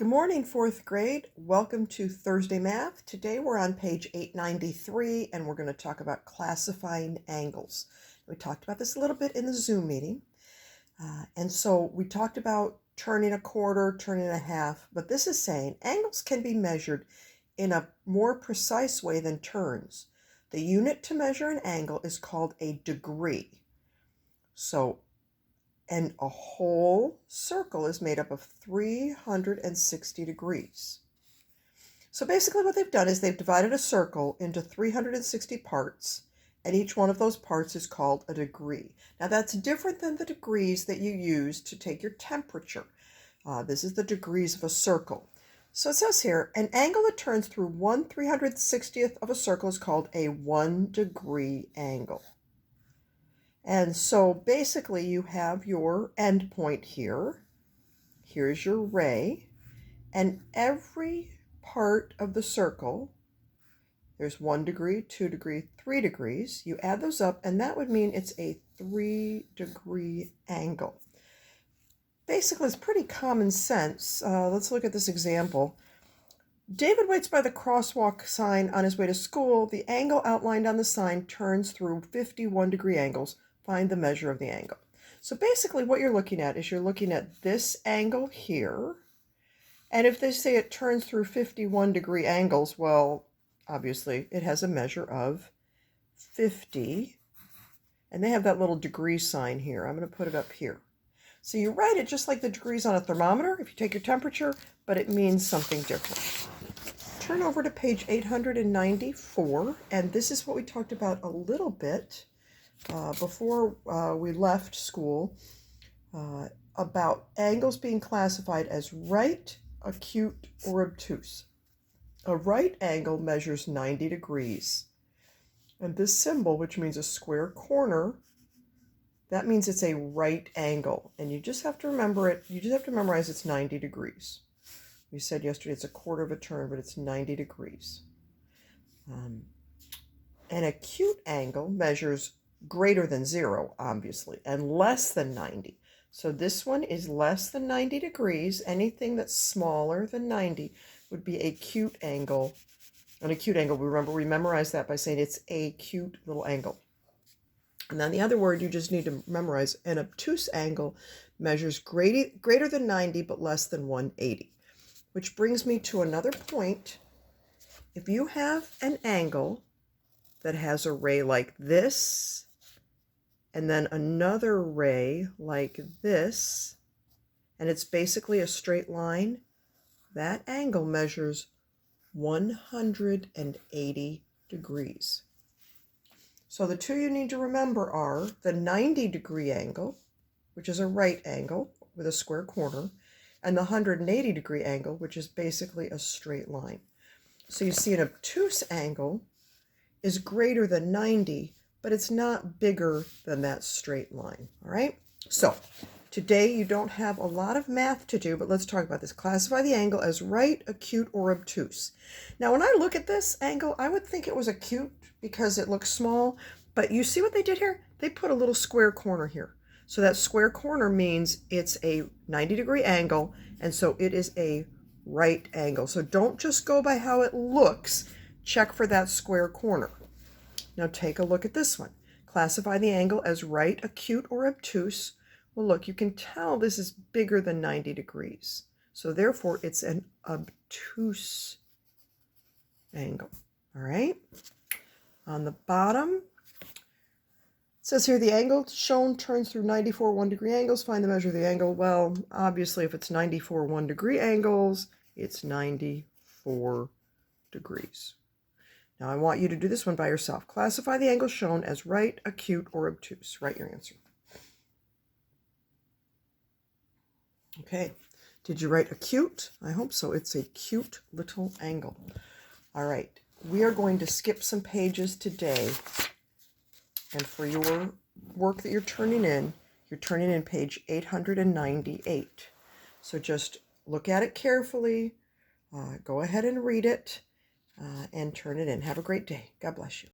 Good morning, fourth grade. Welcome to Thursday Math. Today we're on page 893 and we're going to talk about classifying angles. We talked about this a little bit in the Zoom meeting. And so we talked about turning a quarter, turning a half, but this is saying angles can be measured in a more precise way than turns. The unit to measure an angle is called a degree. And a whole circle is made up of 360 degrees. So basically what they've done is they've divided a circle into 360 parts, and each one of those parts is called a degree. Now that's different than the degrees that you use to take your temperature. This is the degrees of a circle. So it says here, an angle that turns through 1/360th of a circle is called a 1-degree angle. And so basically you have your endpoint here. Here's your ray. And every part of the circle, there's 1 degree, 2 degree, 3 degrees. You add those up and that would mean it's a 3-degree angle. Basically, it's pretty common sense. Let's look at this example. David waits by the crosswalk sign on his way to school. The angle outlined on the sign turns through 51-degree angles. Find the measure of the angle. So basically what you're looking at is you're looking at this angle here. And if they say it turns through 51-degree angles, well, obviously it has a measure of 50. And they have that little degree sign here. I'm going to put it up here. So you write it just like the degrees on a thermometer if you take your temperature, but it means something different. Turn over to page 894, and this is what we talked about a little bit before we left school about angles being classified as right, acute, or obtuse. A right angle measures 90 degrees. And this symbol, which means a square corner, that means it's a right angle. And you just have to remember it. You just have to memorize it's 90 degrees. We said yesterday it's a quarter of a turn, but it's 90 degrees. An acute angle measures greater than 0, obviously, and less than 90. So this one is less than 90 degrees. Anything that's smaller than 90 would be a acute angle. An acute angle, remember, we memorized that by saying it's a acute little angle. And then the other word you just need to memorize, an obtuse angle measures greater than 90 but less than 180. Which brings me to another point. If you have an angle that has a ray like this, and then another ray like this, and it's basically a straight line, that angle measures 180 degrees. So the two you need to remember are the 90-degree angle, which is a right angle with a square corner, and the 180-degree angle, which is basically a straight line. So you see an obtuse angle is greater than 90, but it's not bigger than that straight line, all right? So today you don't have a lot of math to do, but let's talk about this. Classify the angle as right, acute, or obtuse. Now, when I look at this angle, I would think it was acute because it looks small, but you see what they did here? They put a little square corner here. So that square corner means it's a 90-degree angle, and so it is a right angle. So don't just go by how it looks. Check for that square corner. Now take a look at this one. Classify the angle as right, acute, or obtuse. Well, look, you can tell this is bigger than 90 degrees. So therefore, it's an obtuse angle. All right? On the bottom, it says here the angle shown turns through 94 1-degree angles. Find the measure of the angle. Well, obviously, if it's 94 1-degree angles, it's 94 degrees. Now, I want you to do this one by yourself. Classify the angle shown as right, acute, or obtuse. Write your answer. Okay. Did you write acute? I hope so. It's a cute little angle. All right. We are going to skip some pages today. And for your work that you're turning in page 898. So just look at it carefully. Go ahead and read it. And turn it in. Have a great day. God bless you.